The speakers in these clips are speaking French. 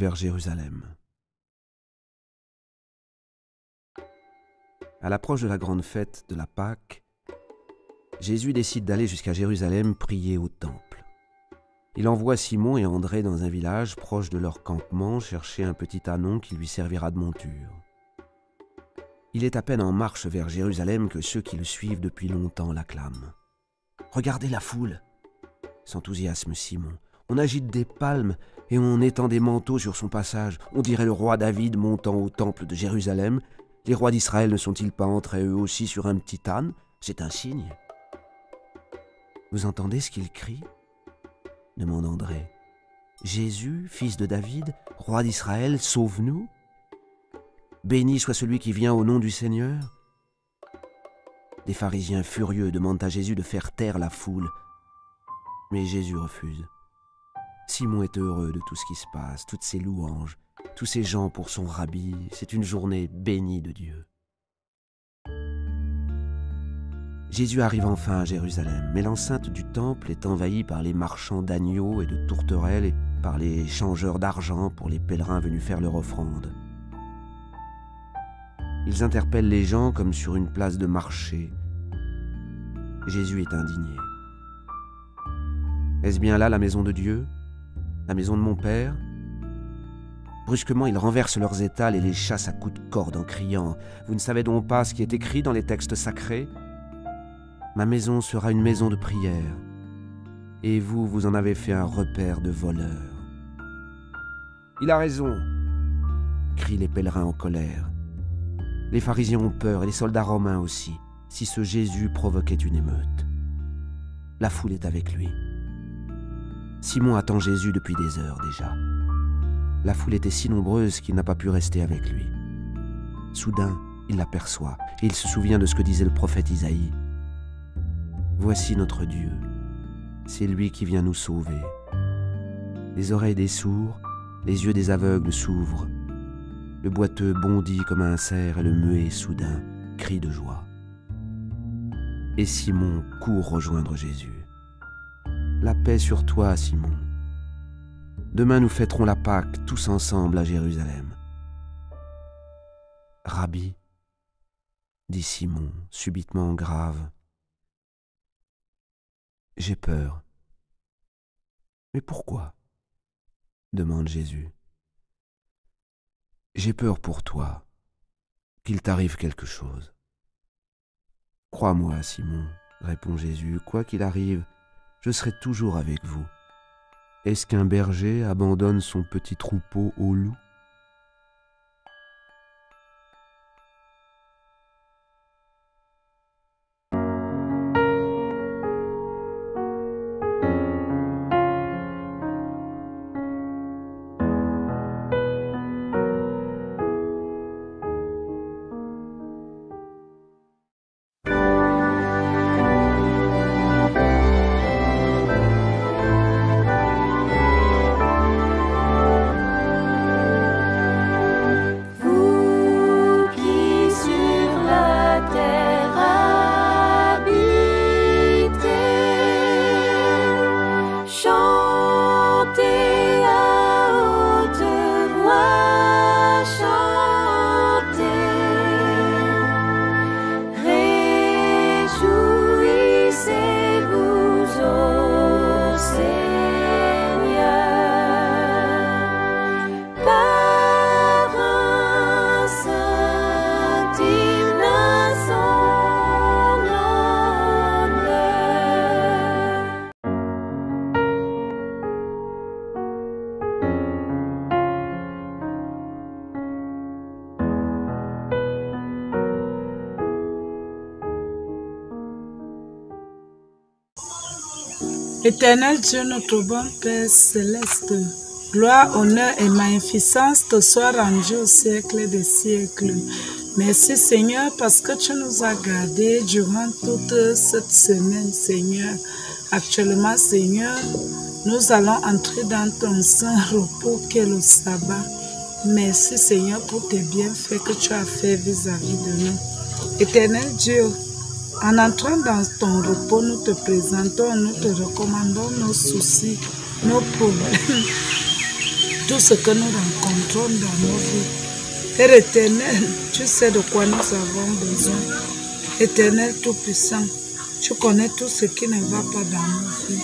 vers Jérusalem. À l'approche de la grande fête de la Pâque, Jésus décide d'aller jusqu'à Jérusalem prier au temple. Il envoie Simon et André dans un village proche de leur campement chercher un petit ânon qui lui servira de monture. Il est à peine en marche vers Jérusalem que ceux qui le suivent depuis longtemps l'acclament. « Regardez la foule !» s'enthousiasme Simon. « On agite des palmes et on étend des manteaux sur son passage. On dirait le roi David montant au temple de Jérusalem. Les rois d'Israël ne sont-ils pas entrés eux aussi sur un petit âne? C'est un signe. » « Vous entendez ce qu'il crie ?» demande André. « Jésus, fils de David, roi d'Israël, sauve-nous. Béni soit celui qui vient au nom du Seigneur. » Des pharisiens furieux demandent à Jésus de faire taire la foule. Mais Jésus refuse. Simon est heureux de tout ce qui se passe, toutes ces louanges, tous ces gens pour son rabbi. C'est une journée bénie de Dieu. Jésus arrive enfin à Jérusalem, mais l'enceinte du temple est envahie par les marchands d'agneaux et de tourterelles et par les changeurs d'argent pour les pèlerins venus faire leur offrande. Ils interpellent les gens comme sur une place de marché. Jésus est indigné. « Est-ce bien là la maison de Dieu? La maison de mon Père ?» Brusquement, ils renversent leurs étals et les chassent à coups de corde en criant « Vous ne savez donc pas ce qui est écrit dans les textes sacrés ? Ma maison sera une maison de prière, et vous, vous en avez fait un repère de voleurs. » « Il a raison !» crient les pèlerins en colère. Les pharisiens ont peur, et les soldats romains aussi, si ce Jésus provoquait une émeute. La foule est avec lui. Simon attend Jésus depuis des heures déjà. La foule était si nombreuse qu'il n'a pas pu rester avec lui. Soudain, il l'aperçoit, et il se souvient de ce que disait le prophète Isaïe. Voici notre Dieu, c'est lui qui vient nous sauver. Les oreilles des sourds, les yeux des aveugles s'ouvrent. Le boiteux bondit comme un cerf et le muet soudain crie de joie. Et Simon court rejoindre Jésus. La paix sur toi, Simon. Demain nous fêterons la Pâque tous ensemble à Jérusalem. Rabbi, dit Simon, subitement grave. J'ai peur. Mais pourquoi? Demande Jésus. J'ai peur pour toi, qu'il t'arrive quelque chose. Crois-moi, Simon, répond Jésus, quoi qu'il arrive, je serai toujours avec vous. Est-ce qu'un berger abandonne son petit troupeau au loup? Éternel Dieu, notre bon Père céleste, gloire, honneur et magnificence te soient rendus au siècle des siècles. Merci Seigneur parce que tu nous as gardés durant toute cette semaine, Seigneur. Actuellement, Seigneur, nous allons entrer dans ton saint repos qu'est le sabbat. Merci Seigneur pour tes bienfaits que tu as fait vis-à-vis de nous. Éternel Dieu, en entrant dans ton repos, nous te présentons, nous te recommandons nos soucis, nos problèmes. tout ce que nous rencontrons dans nos vies. Père éternel, tu sais de quoi nous avons besoin. Éternel Tout-Puissant, tu connais tout ce qui ne va pas dans nos vies.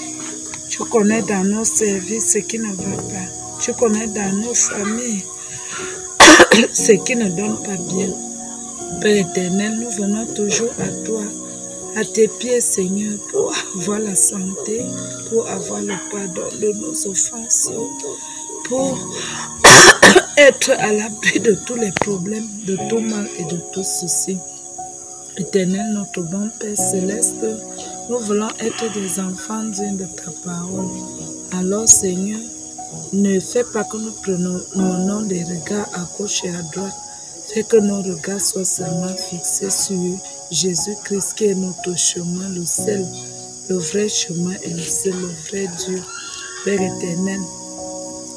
Tu connais dans nos services ce qui ne va pas. Tu connais dans nos familles ce qui ne donne pas bien. Père éternel, nous venons toujours à toi, à tes pieds, Seigneur, pour avoir la santé, pour avoir le pardon de nos offenses, pour être à l'abri de tous les problèmes, de tout mal et de tout souci. Éternel, notre bon Père céleste, nous voulons être des enfants dignes de ta parole. Alors, Seigneur, ne fais pas que nous prenions des regards à gauche et à droite. Fais que nos regards soient seulement fixés sur Jésus-Christ qui est notre chemin, le seul, le vrai chemin et le seul, le vrai Dieu. Père éternel,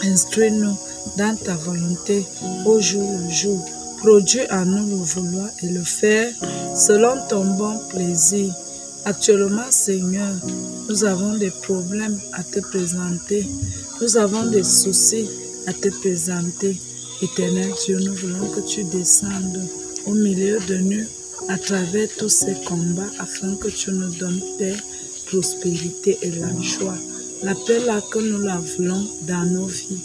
instruis-nous dans ta volonté au jour le jour. Produis en nous le vouloir et le faire selon ton bon plaisir. Actuellement, Seigneur, nous avons des problèmes à te présenter. Nous avons des soucis à te présenter. Éternel Dieu, nous voulons que tu descendes au milieu de nous à travers tous ces combats afin que tu nous donnes paix, prospérité et la joie. La paix là que nous la voulons dans nos vies.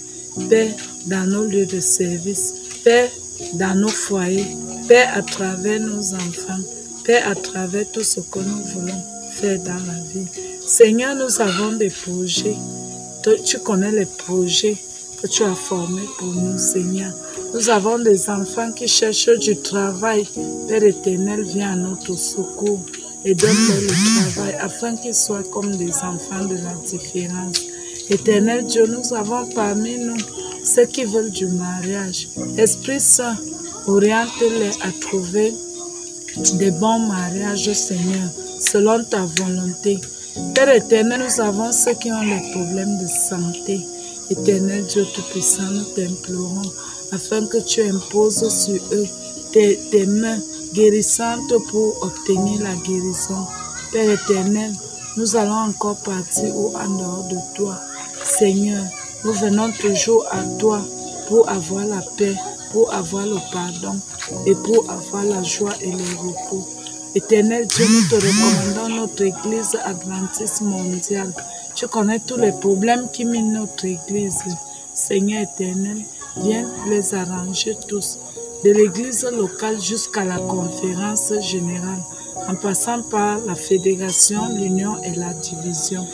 Paix dans nos lieux de service. Paix dans nos foyers. Paix à travers nos enfants. Paix à travers tout ce que nous voulons faire dans la vie. Seigneur, nous avons des projets. Tu connais les projets que tu as formés pour nous, Seigneur. Nous avons des enfants qui cherchent du travail. Père éternel, viens à notre secours et donne-leur le travail afin qu'ils soient comme des enfants de la différence. Éternel Dieu, nous avons parmi nous ceux qui veulent du mariage. Esprit Saint, oriente-les à trouver des bons mariages, Seigneur, selon ta volonté. Père éternel, nous avons ceux qui ont des problèmes de santé. Éternel Dieu Tout-Puissant, nous t'implorons afin que tu imposes sur eux tes mains guérissantes pour obtenir la guérison. Père éternel, nous allons encore partir ou en dehors de toi. Seigneur, nous venons toujours à toi pour avoir la paix, pour avoir le pardon et pour avoir la joie et le repos. Éternel Dieu, nous te recommandons notre église adventiste mondiale. Tu connais tous les problèmes qui minent notre église. Seigneur éternel, viens les arranger tous. De l'église locale jusqu'à la conférence générale, en passant par la fédération, l'union et la division.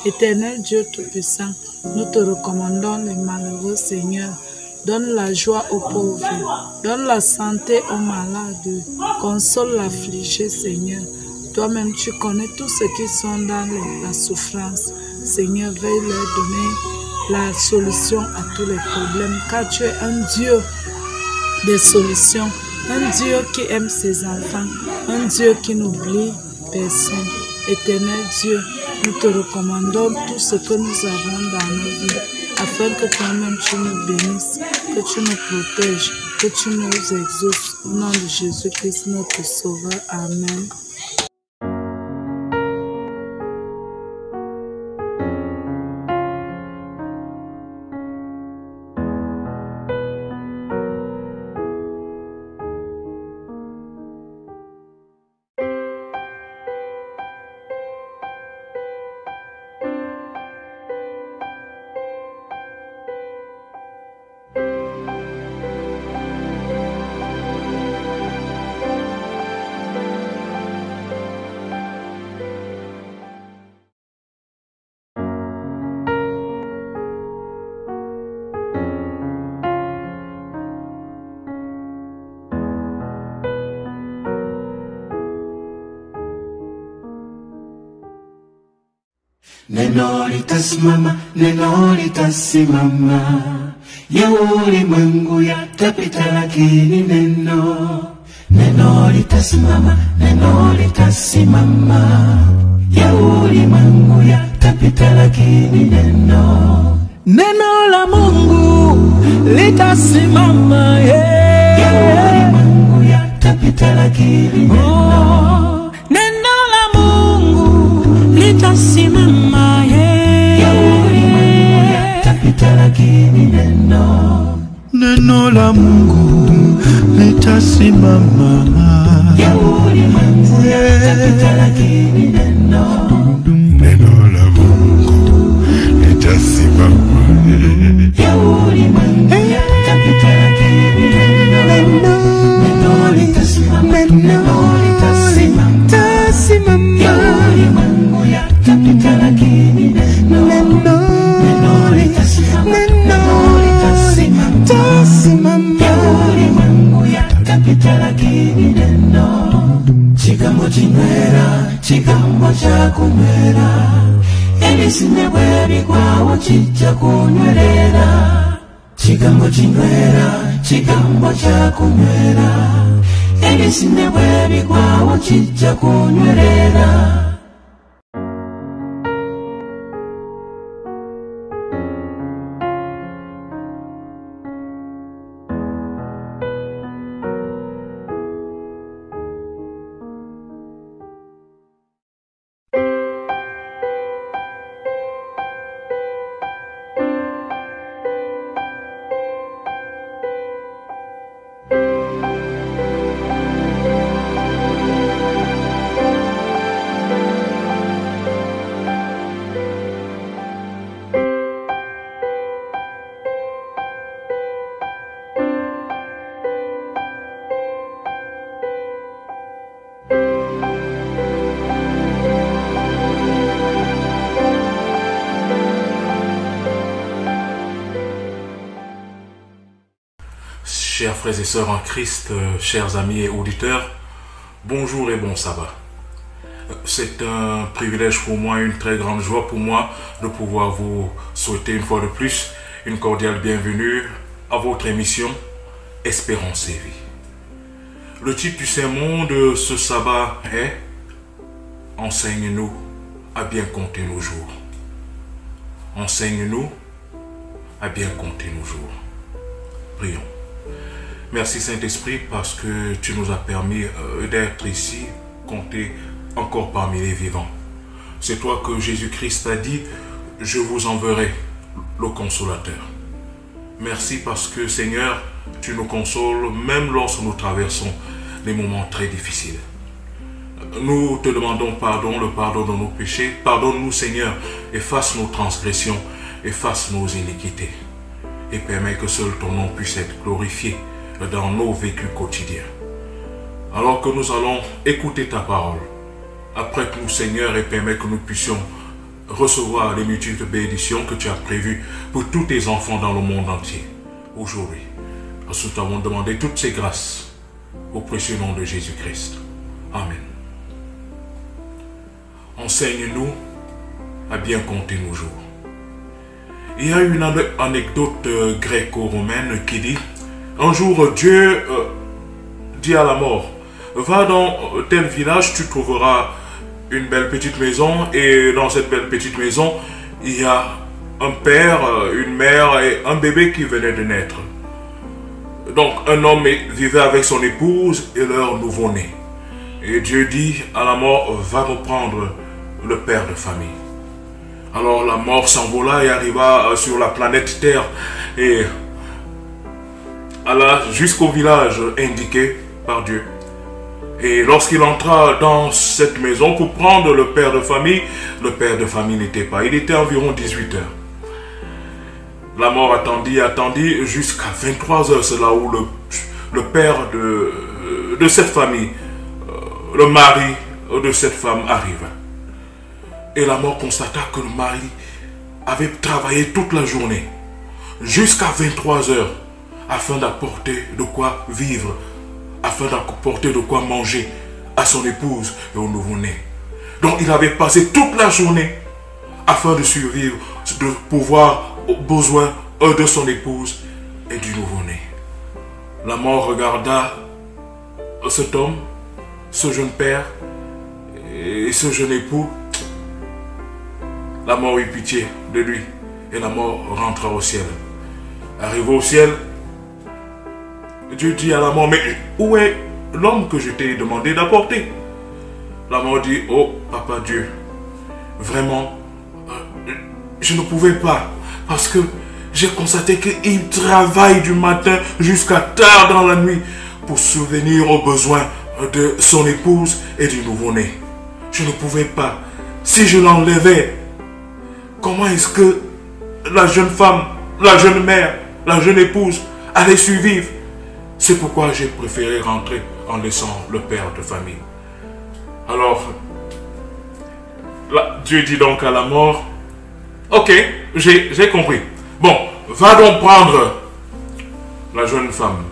Éternel Dieu Tout-Puissant, nous te recommandons les malheureux, Seigneur. Donne la joie aux pauvres, donne la santé aux malades, console l'affligé, Seigneur. Toi-même, tu connais tous ceux qui sont dans la souffrance. Seigneur, veuille leur donner la solution à tous les problèmes, car tu es un Dieu des solutions, un Dieu qui aime ses enfants, un Dieu qui n'oublie personne. Éternel Dieu, nous te recommandons tout ce que nous avons dans nos vies, afin que toi-même tu nous bénisses, que tu nous protèges, que tu nous exauces. Au nom de Jésus-Christ, notre Sauveur. Amen. Neno litasimama, neno litasimama, ya ulimwengu yatapita, lakini neno litasimama, neno litasimama, ya ulimwengu yatapita, lakini neno la Mungu litasimama, ya ulimwengu yatapita, lakini neno la Mungu litasimama, ya ulimwengu yatapita, lakini neno neno la Mungu litasimama. Ya ulimwengu yatapita, lakini neno la Mungu litasimama. Ya ulimwengu yatapita, lakini neno litasimama. Neno litasimama. Ya ulimwengu yatapita, lakini neno litasimama. Ya ulimwengu yatapita, lakini neno chigambo chinywera, chigambo chakunywera, ebisinebwe bigwawo kijja kunywerera. Chigambo chinywera, chigambo chakunywera, ebisinebwe bigwawo kijja kunywerera. Chers frères et sœurs en Christ, chers amis et auditeurs, bonjour et bon sabbat. C'est un privilège pour moi, une très grande joie pour moi de pouvoir vous souhaiter une fois de plus une cordiale bienvenue à votre émission Espérance et Vie. Le titre du sermon de ce sabbat est « Enseigne-nous à bien compter nos jours ». Enseigne-nous à bien compter nos jours. Prions. Merci Saint-Esprit parce que tu nous as permis d'être ici, comptés encore parmi les vivants. C'est toi que Jésus-Christ a dit, je vous enverrai le Consolateur. Merci parce que Seigneur, tu nous consoles même lorsque nous traversons des moments très difficiles. Nous te demandons pardon, le pardon de nos péchés. Pardonne-nous Seigneur, efface nos transgressions, efface nos iniquités. Et permets que seul ton nom puisse être glorifié dans nos vécus quotidiens. Alors que nous allons écouter ta parole, apprête-nous Seigneur et permets que nous puissions recevoir les multiples bénédictions que tu as prévues pour tous tes enfants dans le monde entier. Aujourd'hui, nous t'avons demandé toutes ces grâces au précieux nom de Jésus-Christ. Amen. Enseigne-nous à bien compter nos jours. Il y a une anecdote gréco-romaine qui dit: un jour, Dieu dit à la mort, va dans tel village, tu trouveras une belle petite maison, et dans cette belle petite maison, il y a un père, une mère et un bébé qui venait de naître. Donc un homme vivait avec son épouse et leur nouveau-né. Et Dieu dit à la mort, va me prendre le père de famille. Alors la mort s'envola et arriva sur la planète Terre et alla jusqu'au village indiqué par Dieu. Et lorsqu'il entra dans cette maison pour prendre le père de famille n'était pas. Il était environ 18 heures. La mort attendit jusqu'à 23 heures. C'est là où le père de cette famille, le mari de cette femme arrive. Et la mort constata que le mari avait travaillé toute la journée, jusqu'à 23 heures, afin d'apporter de quoi vivre, afin d'apporter de quoi manger à son épouse et au nouveau-né. Donc il avait passé toute la journée afin de survivre, de pouvoir aux besoins de son épouse et du nouveau-né. La mort regarda cet homme, ce jeune père et ce jeune époux. La mort eut pitié de lui et la mort rentra au ciel. Arrivé au ciel, Dieu dit à la mort, mais où est l'homme que je t'ai demandé d'apporter? La mort dit, oh papa Dieu, vraiment, je ne pouvais pas parce que j'ai constaté qu'il travaille du matin jusqu'à tard dans la nuit pour subvenir aux besoins de son épouse et du nouveau-né. Je ne pouvais pas. Si je l'enlevais, comment est-ce que la jeune femme, la jeune mère, la jeune épouse allait survivre? C'est pourquoi j'ai préféré rentrer en laissant le père de famille. Alors, là, Dieu dit donc à la mort, ok, j'ai compris. Bon, va donc prendre la jeune femme,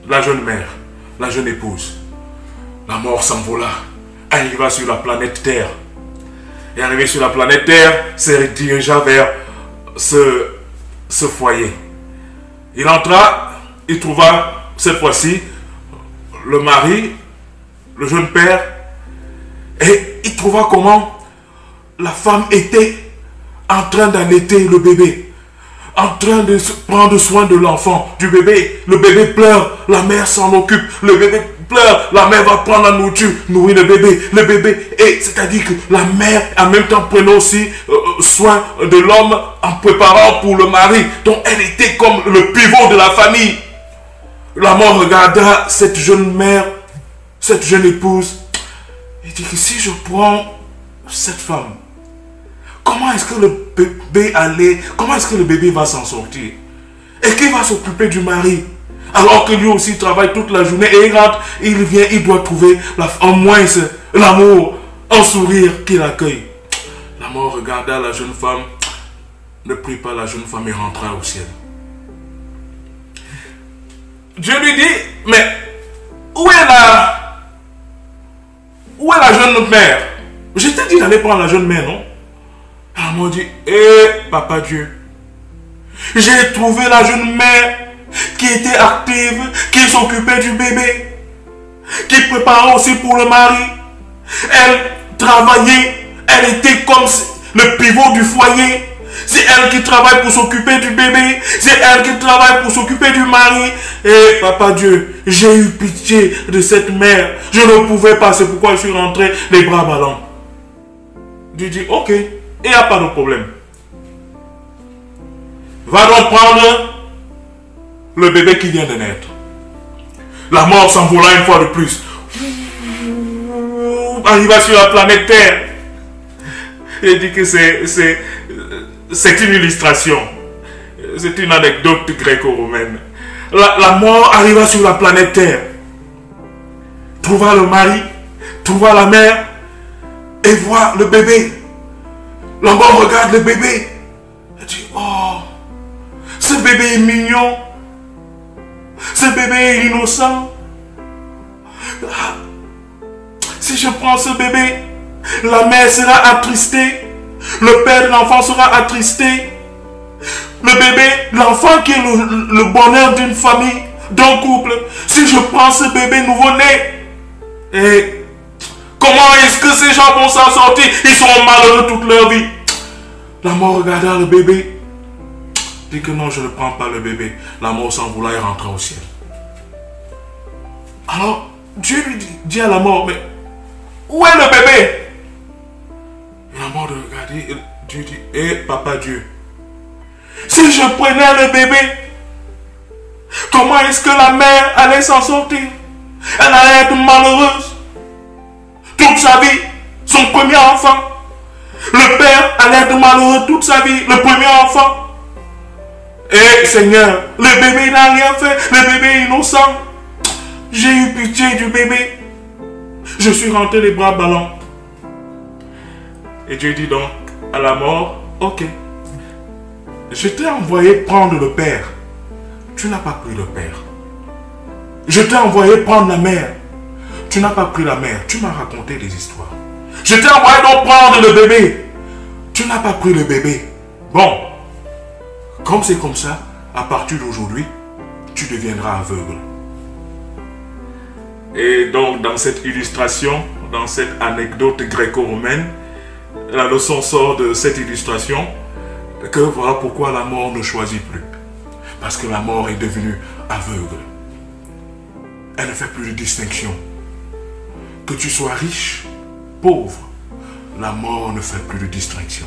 la jeune mère, la jeune épouse. La mort s'envola, arriva sur la planète Terre. Et arrivé sur la planète Terre, se dirigea vers ce foyer. Il entra, il trouva cette fois-ci le mari, le jeune père, et il trouva comment la femme était en train d'allaiter le bébé, en train de prendre soin de l'enfant, du bébé. Le bébé pleure, la mère s'en occupe, le bébé pleure, la mère va prendre la nourriture, nourrir le bébé, et c'est-à-dire que la mère en même temps prenait aussi soin de l'homme en préparant pour le mari. Donc elle était comme le pivot de la famille. La mort regarda cette jeune mère, cette jeune épouse, et dit que si je prends cette femme, comment est-ce que le bébé va s'en sortir? Et qui va s'occuper du mari? Alors que lui aussi travaille toute la journée et il rentre, il vient, il doit trouver au moins l'amour, un sourire qui l'accueille. La mort regarda la jeune femme, ne prit pas la jeune femme et rentra au ciel. Dieu lui dit, mais où est la jeune mère? Je t'ai dit d'aller prendre la jeune mère, non? La mort dit, papa Dieu, j'ai trouvé la jeune mère qui était active, qui s'occupait du bébé, qui préparait aussi pour le mari. Elle travaillait, elle était comme le pivot du foyer. C'est elle qui travaille pour s'occuper du bébé, c'est elle qui travaille pour s'occuper du mari. Et papa Dieu, j'ai eu pitié de cette mère. Je ne pouvais pas, c'est pourquoi je suis rentré les bras ballants. Dieu dit, ok, il n'y a pas de problème. Va donc prendre le bébé qui vient de naître. La mort s'envola une fois de plus. Arriva sur la planète Terre. Il dit que c'est une illustration. C'est une anecdote gréco-romaine. La mort arriva sur la planète Terre. Trouva le mari, trouva la mère et voit le bébé. La mort regarde le bébé. Elle dit, oh, ce bébé est mignon. Ce bébé est innocent. Si je prends ce bébé, la mère sera attristée. Le père de l'enfant sera attristé. Le bébé, l'enfant qui est le bonheur d'une famille, d'un couple. Si je prends ce bébé nouveau-né, et comment est-ce que ces gens vont s'en sortir? Ils seront malheureux toute leur vie. La mort regarda le bébé. Dit que non, je ne prends pas le bébé. La mort s'envola et rentra au ciel. Alors, Dieu lui dit à la mort, mais où est le bébé? La mort de regarder, Dieu dit, papa Dieu, si je prenais le bébé, comment est-ce que la mère allait s'en sortir? Elle allait être malheureuse toute sa vie, son premier enfant. Le père allait être malheureux toute sa vie, le premier enfant. Et Seigneur, le bébé n'a rien fait, le bébé est innocent. J'ai eu pitié du bébé. Je suis rentré les bras ballants. Et Dieu dit donc à la mort, ok, je t'ai envoyé prendre le père. Tu n'as pas pris le père. Je t'ai envoyé prendre la mère. Tu n'as pas pris la mère. Tu m'as raconté des histoires. Je t'ai envoyé donc prendre le bébé. Tu n'as pas pris le bébé. Bon, comme c'est comme ça, à partir d'aujourd'hui, tu deviendras aveugle. Et donc, dans cette illustration, dans cette anecdote gréco-romaine, la leçon sort de cette illustration que voilà pourquoi la mort ne choisit plus. Parce que la mort est devenue aveugle. Elle ne fait plus de distinction. Que tu sois riche, pauvre, la mort ne fait plus de distinction.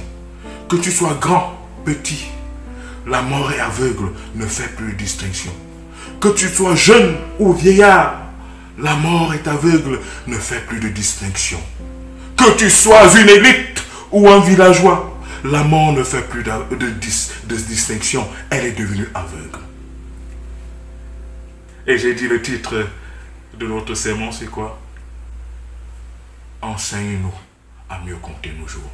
Que tu sois grand, petit, La mort est aveugle, ne fait plus de distinction. Que tu sois jeune ou vieillard, la mort est aveugle, ne fait plus de distinction. Que tu sois une élite ou un villageois, la mort ne fait plus de distinction. Elle est devenue aveugle. Et j'ai dit le titre de notre sermon, c'est quoi? Enseigne-nous à mieux compter nos jours.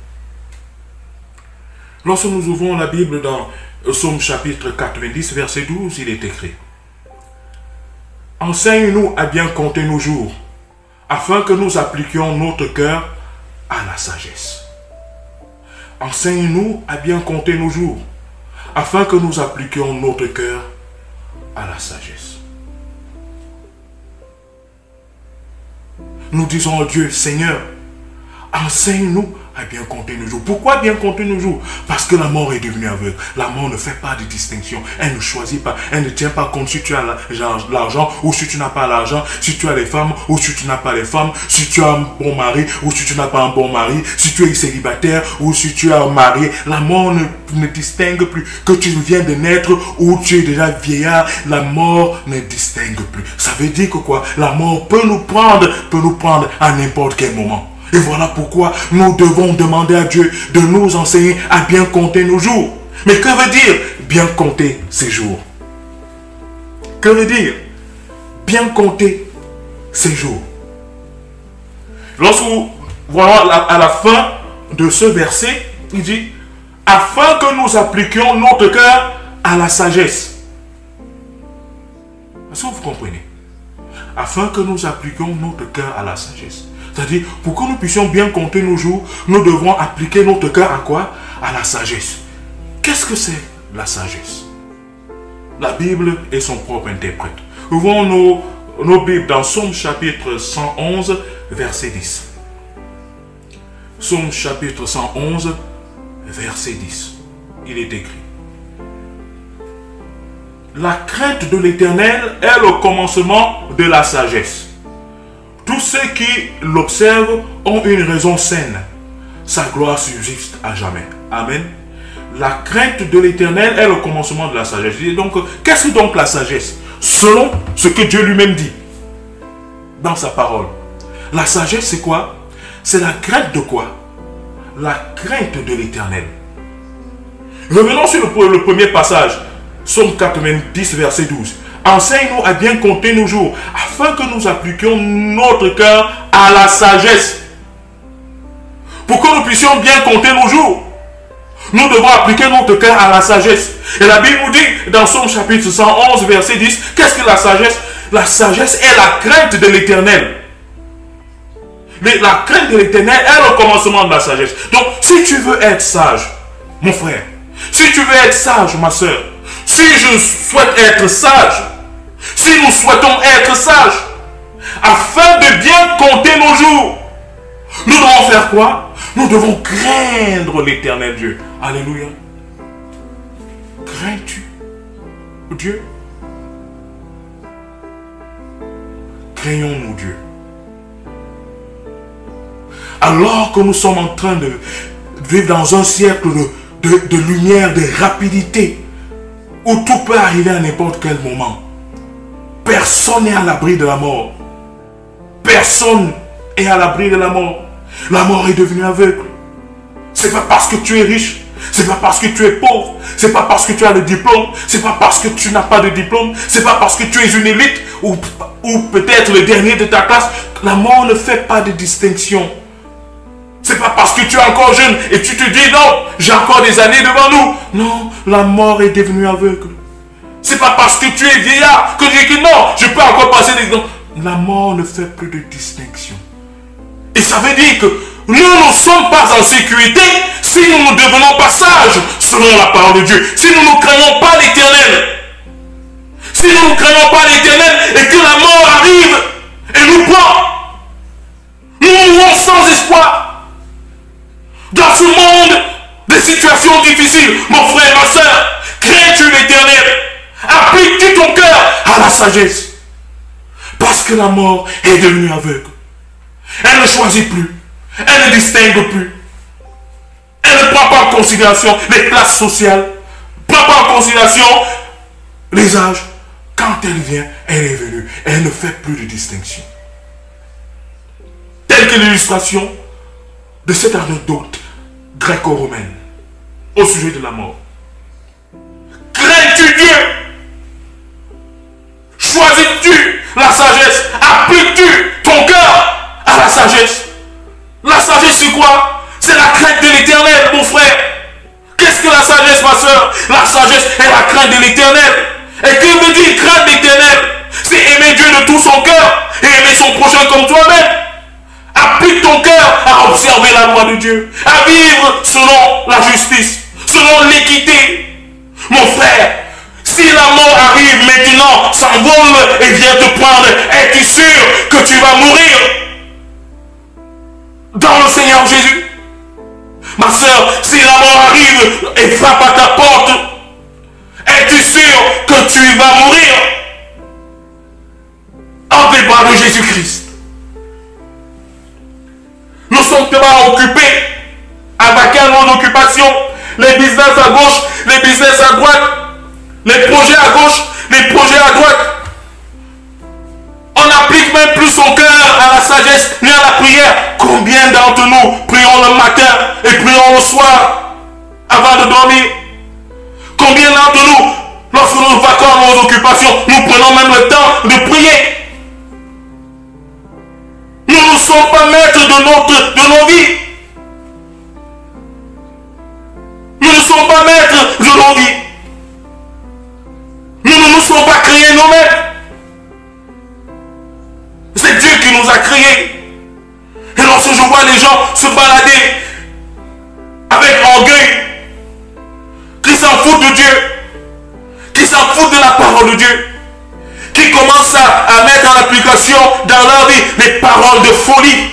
Lorsque nous ouvrons la Bible dans Psaume chapitre 90, verset 12, il est écrit: enseigne-nous à bien compter nos jours, afin que nous appliquions notre cœur à la sagesse. Enseigne-nous à bien compter nos jours, afin que nous appliquions notre cœur à la sagesse. Nous disons à Dieu: Seigneur, enseigne-nous à bien compter nos jours. Pourquoi bien compter nos jours? Parce que la mort est devenue aveugle. La mort ne fait pas de distinction. Elle ne choisit pas. Elle ne tient pas compte si tu as l'argent ou si tu n'as pas l'argent, si tu as les femmes ou si tu n'as pas les femmes, si tu as un bon mari ou si tu n'as pas un bon mari, si tu es célibataire ou si tu es marié. La mort ne distingue plus. Que tu viens de naître ou tu es déjà vieillard, la mort ne distingue plus. Ça veut dire que quoi? La mort peut nous prendre à n'importe quel moment. Et voilà pourquoi nous devons demander à Dieu de nous enseigner à bien compter nos jours. Mais que veut dire bien compter ces jours? Que veut dire bien compter ces jours? Lorsque nous voyons à la fin de ce verset, il dit: afin que nous appliquions notre cœur à la sagesse. Est-ce que vous comprenez? Afin que nous appliquions notre cœur à la sagesse. C'est-à-dire, pour que nous puissions bien compter nos jours, nous devons appliquer notre cœur à quoi? À la sagesse. Qu'est-ce que c'est la sagesse? La Bible est son propre interprète. Ouvrons nos Bibles dans Psaume chapitre 111, verset 10. Psaume chapitre 111, verset 10. Il est écrit: la crainte de l'Éternel est le commencement de la sagesse. Tous ceux qui l'observent ont une raison saine. Sa gloire subsiste à jamais. Amen. La crainte de l'Éternel est le commencement de la sagesse. Et donc, qu'est-ce que donc la sagesse? Selon ce que Dieu lui-même dit dans sa parole. La sagesse, c'est quoi? C'est la crainte de quoi? La crainte de l'Éternel. Revenons sur le premier passage. Psaume 90, verset 12. Enseigne-nous à bien compter nos jours, afin que nous appliquions notre cœur à la sagesse. Pour que nous puissions bien compter nos jours, nous devons appliquer notre cœur à la sagesse. Et la Bible nous dit, dans Psaume chapitre 111, verset 10, qu'est-ce que la sagesse? La sagesse est la crainte de l'Éternel. La crainte de l'Éternel est le commencement de la sagesse. Donc, si tu veux être sage, mon frère, si tu veux être sage, ma soeur, si je souhaite être sage, si nous souhaitons être sages, afin de bien compter nos jours, nous devons faire quoi? Nous devons craindre l'Éternel Dieu. Alléluia. Crains-tu Dieu? Craignons-nous Dieu. Alors que nous sommes en train de vivre dans un siècle de lumière, de rapidité, où tout peut arriver à n'importe quel moment. Personne n'est à l'abri de la mort. Personne n'est à l'abri de la mort. La mort est devenue aveugle. C'est pas parce que tu es riche, c'est pas parce que tu es pauvre, c'est pas parce que tu as le diplôme, c'est pas parce que tu n'as pas de diplôme, c'est pas parce que tu es une élite ou peut-être le dernier de ta classe. La mort ne fait pas de distinction. C'est pas parce que tu es encore jeune et tu te dis non, j'ai encore des années devant nous. Non, la mort est devenue aveugle. C'est pas parce que tu es vieillard que tu dis que non, je peux encore passer des temps. La mort ne fait plus de distinction. Et ça veut dire que nous ne sommes pas en sécurité si nous ne devenons pas sages selon la parole de Dieu. Si nous ne craignons pas l'Éternel. Si nous ne craignons pas l'Éternel et que la mort arrive et nous prend, nous mourrons sans espoir. Dans ce monde de situations difficiles, mon frère, ma soeur, crains-tu l'Éternel? Appliques-tu ton cœur à la sagesse? Parce que la mort est devenue aveugle. Elle ne choisit plus. Elle ne distingue plus. Elle ne prend pas en considération les classes sociales. Ne prend pas en en considération les âges. Quand elle vient, elle est venue. Elle ne fait plus de distinction. Telle que l'illustration de cette anecdote gréco-romaine au sujet de la mort. Crains-tu Dieu? Choisis-tu la sagesse? Appliques-tu ton cœur à la sagesse? La sagesse, c'est quoi? C'est la crainte de l'Éternel, mon frère. Qu'est-ce que la sagesse, ma soeur? La sagesse est la crainte de l'Éternel. Et que veut dire crainte de l'Éternel? C'est aimer Dieu de tout son cœur et aimer son prochain comme toi-même. Applique ton cœur à observer la loi de Dieu, à vivre selon la justice, selon l'équité. Mon frère, si la mort arrive maintenant, s'envole et vient te prendre, es-tu sûr que tu vas mourir dans le Seigneur Jésus? Ma soeur, si la mort arrive et frappe à ta porte, es-tu sûr que tu vas mourir en les bras de Jésus-Christ? Nous sommes tellement occupés à vaquer à nos occupations, les business à gauche, les business à droite, les projets à gauche, les projets à droite. On n'applique même plus son cœur à la sagesse ni à la prière. Combien d'entre nous prions le matin et prions le soir avant de dormir? Combien d'entre nous, lorsque nous vaquons à nos occupations, nous prenons même le temps de prier? Nous ne sommes pas maîtres de nos vies. Nous ne sommes pas maîtres de nos vies. Nous ne nous sommes pas créés nous-mêmes. C'est Dieu qui nous a créés. Et lorsque je vois les gens se balader avec orgueil, qui s'en foutent de Dieu, qui s'en foutent de la parole de Dieu, qui commencent à mettre en application dans leur vie les paroles de folie,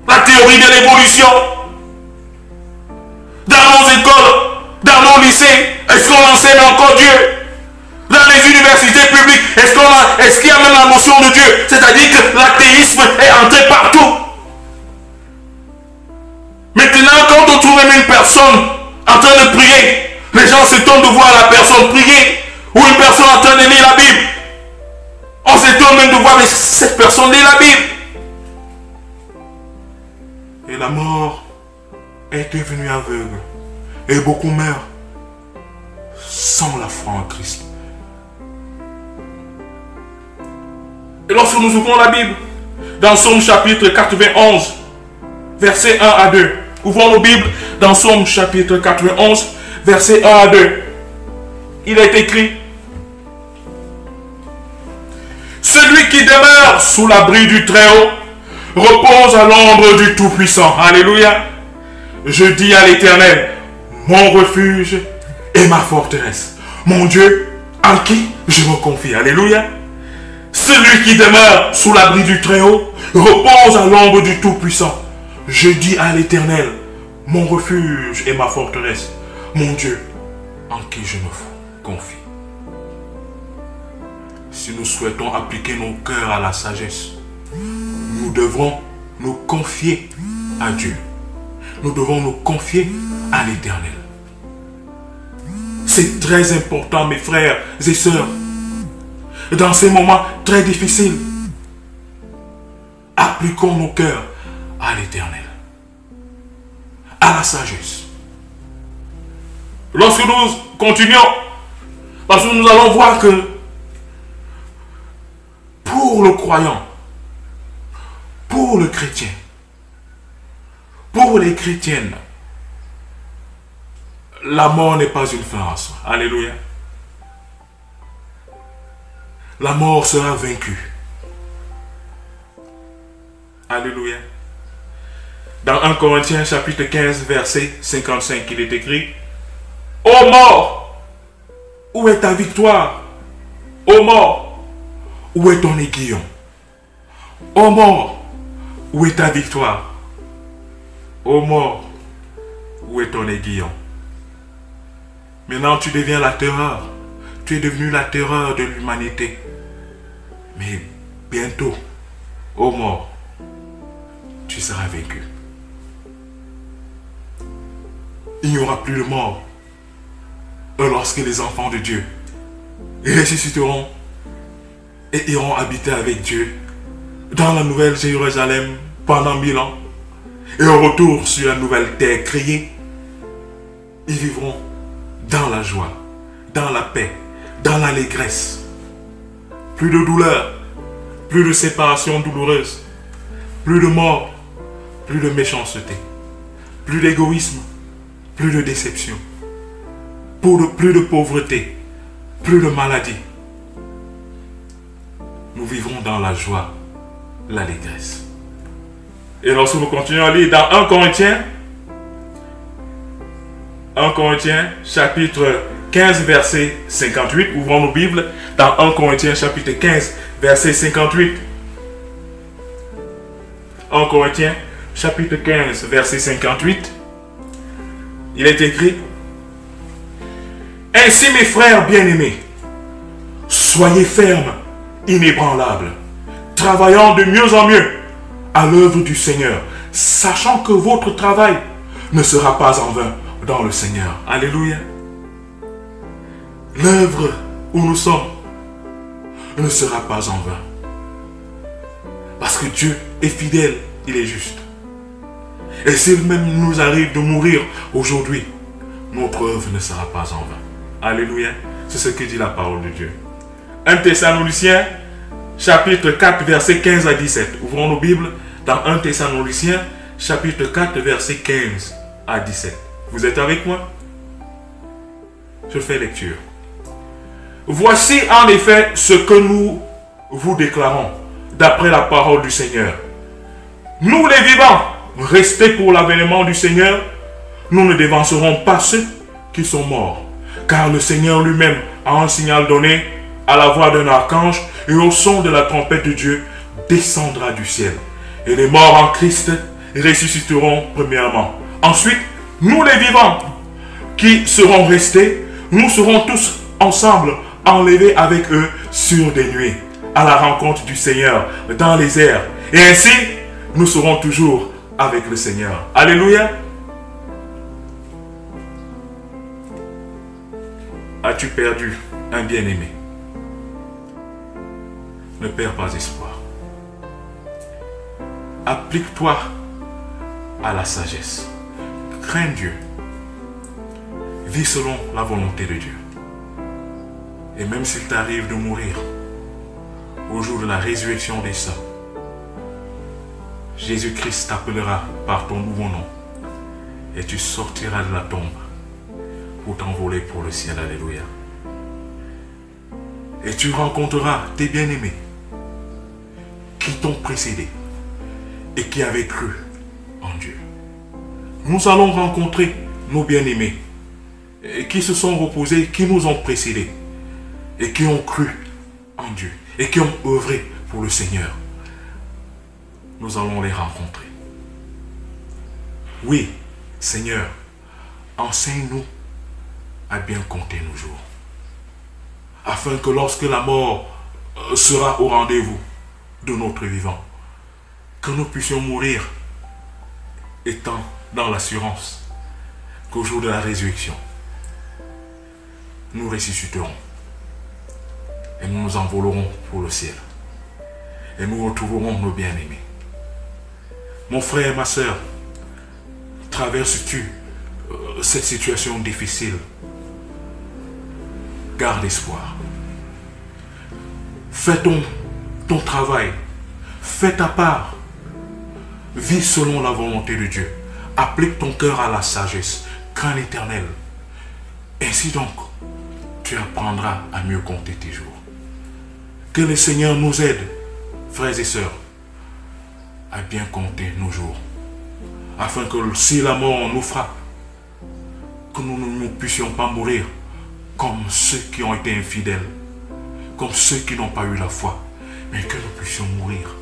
la théorie de l'évolution, dans nos écoles, dans nos lycées, est-ce qu'on enseigne encore Dieu? Dans les universités publiques, est-ce qu'il y a même la notion de Dieu? C'est-à-dire que l'athéisme est entré partout. Maintenant, quand on trouve même une personne en train de prier, les gens s'étonnent de voir la personne prier, ou une personne en train de lire la Bible. On s'étonne même de voir mais cette personne lire la Bible. Et la mort est devenue aveugle. Et beaucoup meurent sans la foi en Christ. Et lorsque nous ouvrons la Bible, dans Somme chapitre 91, versets 1 à 2. Ouvrons nos Bibles dans Somme chapitre 91, versets 1 à 2. Il est écrit: celui qui demeure sous l'abri du Très-Haut repose à l'ombre du Tout-Puissant. Alléluia. Je dis à l'Éternel, mon refuge et ma forteresse, mon Dieu en qui je me confie. Alléluia. Celui qui demeure sous l'abri du Très-Haut repose à l'ombre du Tout-Puissant. Je dis à l'Éternel, mon refuge et ma forteresse, mon Dieu en qui je me confie. Si nous souhaitons appliquer nos cœurs à la sagesse, nous devrons nous confier à Dieu. Nous devons nous confier à l'Éternel. C'est très important, mes frères et sœurs. Dans ces moments très difficiles, appliquons nos cœurs à l'Éternel, à la sagesse. Lorsque nous continuons, parce que nous allons voir que pour le croyant, pour le chrétien, pour les chrétiennes, la mort n'est pas une fin en soi. Alléluia. La mort sera vaincue. Alléluia. Dans 1 Corinthiens chapitre 15 verset 55, il est écrit: ô mort, où est ta victoire? Ô mort, où est ton aiguillon? Ô mort, où est ta victoire? Ô mort, où est ton aiguillon? Maintenant tu deviens la terreur. Tu es devenu la terreur de l'humanité. Mais bientôt, ô mort, tu seras vaincu. Il n'y aura plus de mort. lorsque les enfants de Dieu ressusciteront et iront habiter avec Dieu dans la nouvelle Jérusalem pendant 1000 ans, et au retour sur la nouvelle terre créée, ils vivront dans la joie, dans la paix, dans l'allégresse. Plus de douleur, plus de séparation douloureuse, plus de mort, plus de méchanceté, plus d'égoïsme, plus de déception, plus de pauvreté, plus de maladie. Nous vivrons dans la joie, l'allégresse. Et lorsque nous continuons à lire dans 1 Corinthiens, chapitre 15, verset 58, ouvrons nos Bibles dans 1 Corinthiens, chapitre 15, verset 58. 1 Corinthiens, chapitre 15, verset 58. Il est écrit: Ainsi, mes frères bien-aimés, soyez fermes, inébranlables, travaillant de mieux en mieux à l'œuvre du Seigneur, sachant que votre travail ne sera pas en vain dans le Seigneur. Alléluia. L'œuvre où nous sommes ne sera pas en vain. Parce que Dieu est fidèle, il est juste. Et s'il même nous arrive de mourir aujourd'hui, notre œuvre ne sera pas en vain. Alléluia. C'est ce que dit la parole de Dieu. 1 Thessaloniciens, chapitre 4, verset 15 à 17. Ouvrons nos Bibles dans 1 Thessaloniciens, chapitre 4, verset 15 à 17. Vous êtes avec moi? Je fais lecture. Voici en effet ce que nous vous déclarons, d'après la parole du Seigneur. Nous les vivants, restés pour l'avènement du Seigneur, nous ne dévancerons pas ceux qui sont morts. Car le Seigneur lui-même a un signal donné à la voix d'un archange et au son de la trompette de Dieu descendra du ciel. Et les morts en Christ ressusciteront premièrement. Ensuite, nous les vivants qui serons restés, nous serons tous ensemble enlevés avec eux sur des nuées à la rencontre du Seigneur dans les airs. Et ainsi, nous serons toujours avec le Seigneur. Alléluia. As-tu perdu un bien-aimé? Ne perds pas espoir. Applique-toi à la sagesse. Crains Dieu. Vis selon la volonté de Dieu. Et même s'il t'arrive de mourir au jour de la résurrection des saints, Jésus-Christ t'appellera par ton nouveau nom et tu sortiras de la tombe pour t'envoler pour le ciel. Alléluia. Et tu rencontreras tes bien-aimés qui t'ont précédé et qui avaient cru en Dieu. Nous allons rencontrer nos bien-aimés qui se sont reposés, qui nous ont précédés et qui ont cru en Dieu et qui ont œuvré pour le Seigneur. Nous allons les rencontrer. Oui, Seigneur, enseigne-nous à bien compter nos jours, afin que lorsque la mort sera au rendez-vous de notre vivant, que nous puissions mourir étant dans l'assurance qu'au jour de la résurrection, nous ressusciterons et nous nous envolerons pour le ciel et nous retrouverons nos bien-aimés. Mon frère, ma soeur, traverses-tu cette situation difficile? Garde espoir. Fais ton travail. Fais ta part. Vis selon la volonté de Dieu. Applique ton cœur à la sagesse. Crains l'Éternel. Ainsi donc, tu apprendras à mieux compter tes jours. Que le Seigneur nous aide, frères et sœurs, à bien compter nos jours. Afin que si la mort nous frappe, que nous ne puissions pas mourir comme ceux qui ont été infidèles, comme ceux qui n'ont pas eu la foi, mais que nous puissions mourir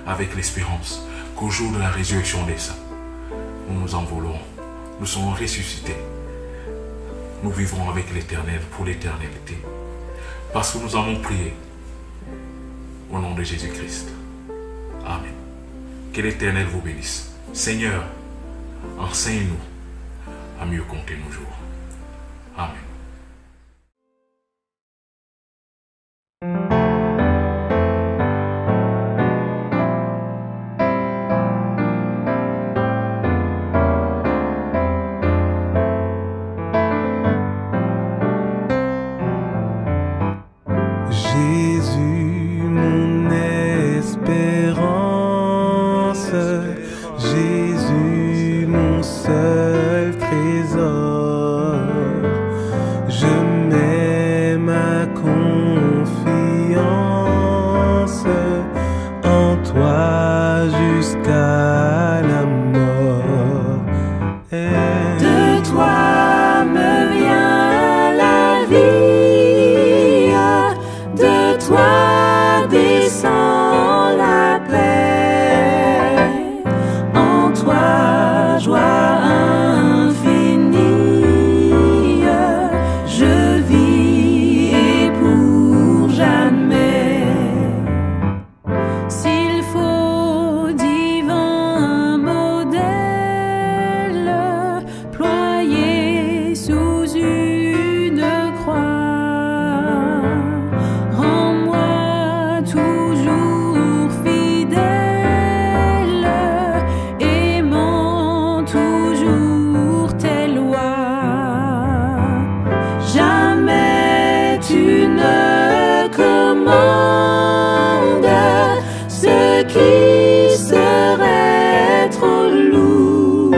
avec l'espérance qu'au jour de la résurrection des saints, nous nous envolerons, nous serons ressuscités, nous vivrons avec l'Éternel pour l'éternité, parce que nous avons prié au nom de Jésus-Christ. Amen. Que l'Éternel vous bénisse. Seigneur, enseigne-nous à mieux compter nos jours. Amen. Jésus, mon seul trésor, je mets ma confiance en toi jusqu'à la mort. De toi me vient la vie, de toi descend la paix, en toi joie infinie, je vis et pour jamais. S'il faut divin modèle ployé sous une croix, rends-moi toujours fidèle, aimant toujours tes lois. Jamais tu ne commandes ce qui serait trop lourd.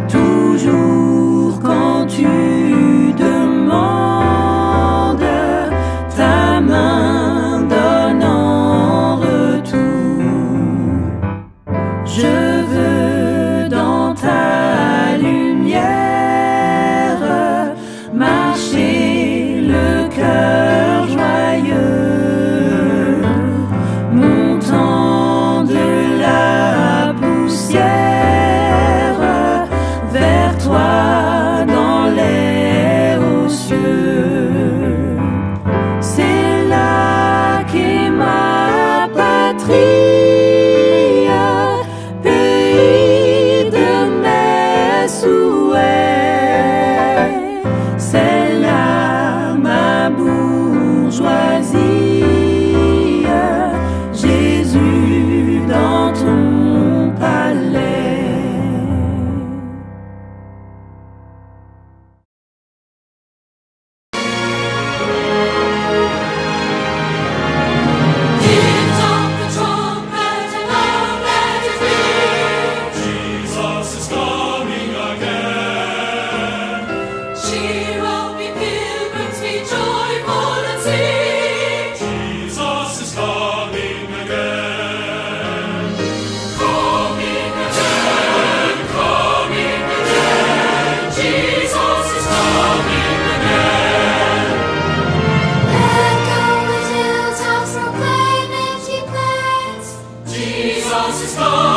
Toujours quand tu demandes, ta main donne en retour. Je veux dans ta lumière marcher le cœur joyeux, montant de la poussière vers toi dans les hauts cieux. C'est là qu'est ma patrie, pays de mes souhaits. C'est là ma bourgeoisie, Jésus dans ton palais. Lift up the trumpet and now let it ring. Jesus is coming again. Cheer up, ye pilgrims, be joyful and sing. Jesus is coming again. Coming again, coming again. Jesus is coming again. Let go the hilltops, proclaim empty plains. Jesus is coming.